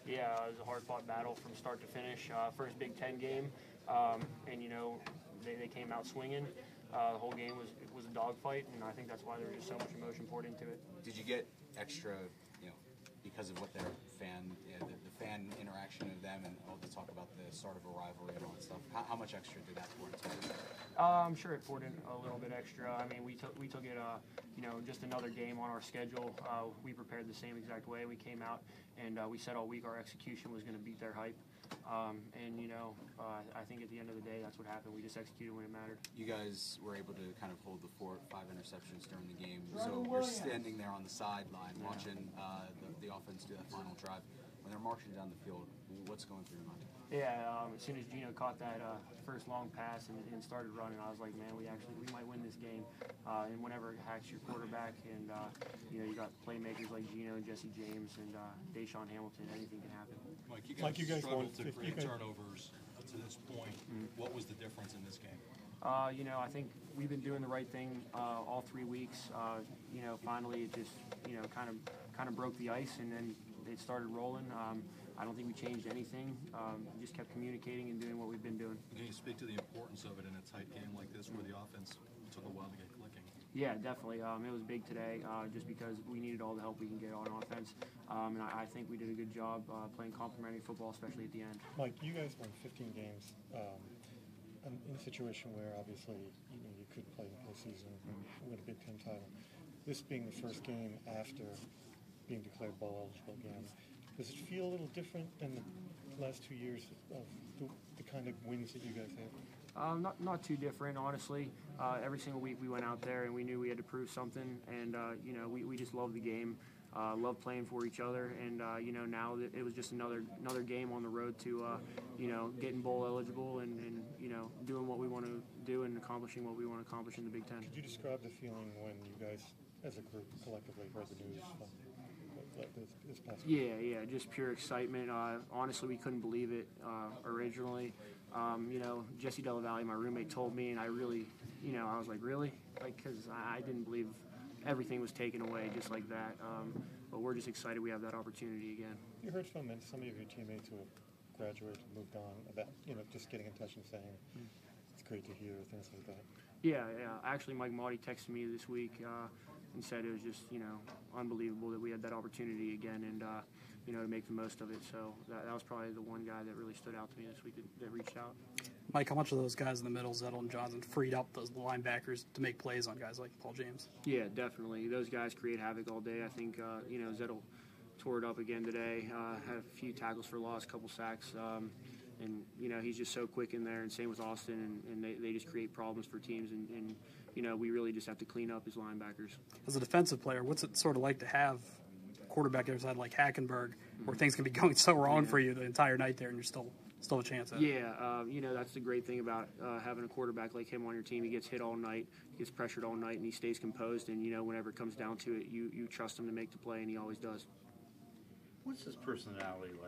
Yeah, it was a hard-fought battle from start to finish. First Big Ten game, and they came out swinging. The whole game was a dogfight, and I think that's why there was just so much emotion poured into it. Did you get extra, because of what their fan, the fan interaction of them, and all the talk about the start of a rivalry and all that stuff? How much extra did that pour into it? I'm sure it poured in a little bit extra. I mean, we took it, just another game on our schedule. We prepared the same exact way. We came out and we said all week our execution was going to beat their hype. I think at the end of the day, that's what happened. We just executed when it mattered. You guys were able to kind of hold the 4 or 5 interceptions during the game. So you're standing there on the sideline watching the offense do that final drive. When they're marching down the field, what's going through your mind? Yeah, as soon as Gino caught that first long pass and started running, I was like, man, we might win this game. And whenever it hacks your quarterback, and you got playmakers like Gino, Jesse James, and Deshaun Hamilton, anything can happen. Mike, you guys struggled to create turnovers to this point. What was the difference in this game? I think we've been doing the right thing all 3 weeks. Finally it just kind of broke the ice, and then it started rolling. I don't think we changed anything. We just kept communicating and doing what we've been doing. Can you speak to the importance of it in a tight game like this where the offense took a while to get clicking? Yeah, definitely. It was big today just because we needed all the help we can get on offense. And I think we did a good job playing complementary football, especially at the end. Mike, you guys won 15 games in a situation where obviously you could play the postseason and win a Big Ten title. This being the first game after being declared bowl eligible again, does it feel a little different than the last 2 years of the kind of wins that you guys have? Not too different, honestly. Every single week we went out there and we knew we had to prove something, and we just loved the game, loved playing for each other, and now that it was just another game on the road to getting bowl eligible and doing what we want to do and accomplishing what we want to accomplish in the Big Ten. Could you describe the feeling when you guys, as a group, collectively heard the news this past week? Yeah, just pure excitement. Honestly, we couldn't believe it originally. Jesse Della Valle, my roommate, told me, and I really, I was like, really? Because I didn't believe everything was taken away just like that. But we're just excited we have that opportunity again. You heard from some of your teammates who have graduated and moved on about, just getting in touch and saying, it's great to hear, things like that. Yeah. Actually, Mike Maudie texted me this week and said it was just, unbelievable that we had that opportunity again and, to make the most of it. So that was probably the one guy that really stood out to me this week that reached out. Mike, how much of those guys in the middle, Zettel and Johnson, freed up those linebackers to make plays on guys like Paul James? Yeah, definitely. Those guys create havoc all day. I think, Zettel tore it up again today, had a few tackles for loss, a couple sacks. And, he's just so quick in there, and same with Austin, and they just create problems for teams, and we really just have to clean up his linebackers. As a defensive player, what's it sort of like to have a quarterback the other side like Hackenberg, where things can be going so wrong for you the entire night there, and you're still a chance at it? Yeah, that's the great thing about having a quarterback like him on your team. He gets hit all night, he gets pressured all night, and he stays composed, and, whenever it comes down to it, you trust him to make the play, and he always does. What's his personality like?